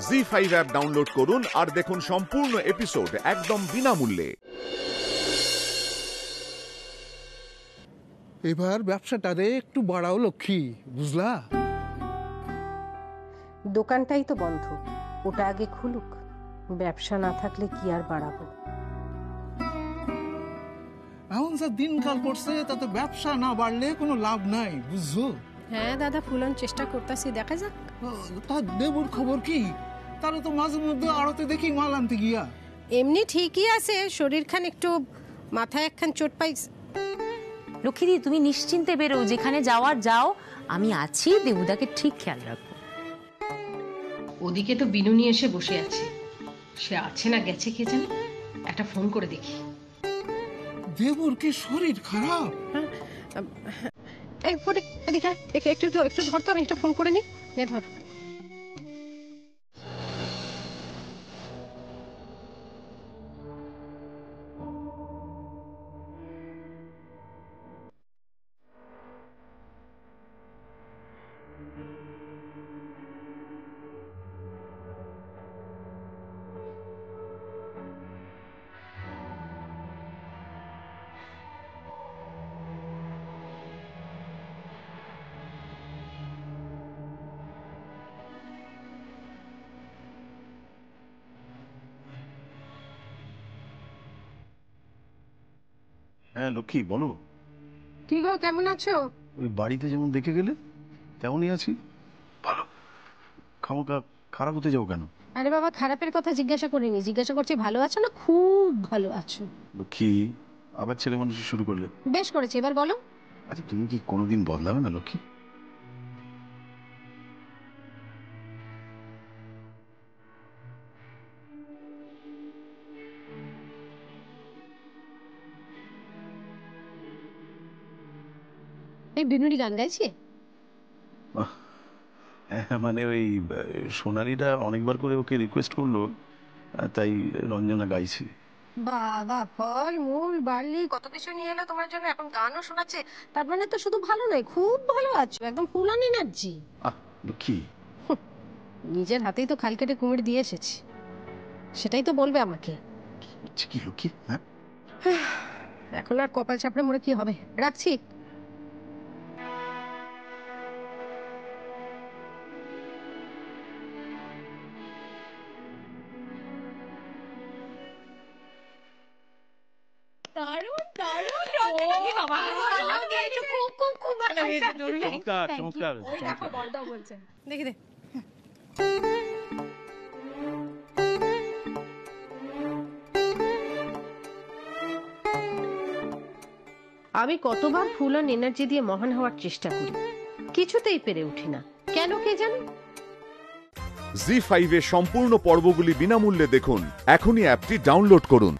ZEE5 app download করুন আর দেখুন সম্পূর্ণ এপিসোড একদম বিনামূল্যে। এবার ব্যবসাটারে একটু বাড়াও লক্ষ্মী, বুঝলা? দোকানটাই তো বন্ধ, ওটা আগে খুলুক। ব্যবসা না থাকলে কি আর বাড়াবো? এখন যা দিনকাল পড়ছে তাতে ব্যবসা না বাড়লে কোনো লাভ নাই, বুঝছো? হ্যাঁ দাদা, ফুলন চেষ্টা করতেছি, দেখা যাক। তার দেবুর খবর কি? তারা তো মাঝে মধ্যে আড়তে দেখি মাল আনতে গিয়া। এমনি ঠিকই আছে, শরীরখান একটু, মাথায় একখান চোট পাইছে। লক্ষ্মীদি, তুমি নিশ্চিন্তে বেরো, যেখানে যাওয়ার যাও, আমি আছি, দেবুদাকে ঠিক খেয়াল রাখবো। ওদিকে তো বিনু নিয়ে এসে বসে আছে, সে আছে না গেছে কে জানে, একটা ফোন করে দেখি। দেবুর কি শরীর খারাপ? একটু ধর তো, আমি একটা ফোন করে নি। ধর। হ্যাঁ লক্ষ্মী, বলো। কি গো, কেমন আছো? ওই বাড়িতে যেমন দেখে গেলে তেমনই আছি। ভালো। খামোকা খারাপ হতে যাও কেন? আরে বাবা, খারাপের কথা জিজ্ঞাসা করিনি, জিজ্ঞাসা করছি ভালো আছো না? খুব ভালো আছো। লক্ষ্মী, আবার ছেলে মানুষ শুরু করলে। বেশ করেছি, এবার বলো। আচ্ছা, তুমি কি কোনোদিন বদলাবে না লক্ষ্মী? এই বিনুরি গান গাইছি। হ্যাঁ, মানে ওই সোনালীটা অনেকবার করে ওকে রিকোয়েস্ট করলো, তাই রঞ্জনা গাইছে। বাবা, ফল মূল বাড়লি, কত কিছু নিয়ে এলো তোমার জন্য, এখন গানও শোনাচ্ছে। তার মানে তো শুধু ভালো নয়, খুব ভালো আছো, একদম ফুল অন এনার্জি। লক্ষ্মী, নিজের হাতেই তো খাল কেটে কুমির দিয়ে এসেছি, সেটাই তো বলবে আমাকে। কি লক্ষ্মী? হ্যাঁ, এখন আর কপাল চাপড়ে মরে কি হবে, রাখছি। দেখি দে। আমি কতবার ফুল অন এনার্জি দিয়ে মহান হওয়ার চেষ্টা করি, কিছুতেই পেরে উঠি না, কেন কে জানে। জি5 এর সম্পূর্ণ পর্বগুলি বিনামূল্যে দেখুন, এখনই অ্যাপটি ডাউনলোড করুন।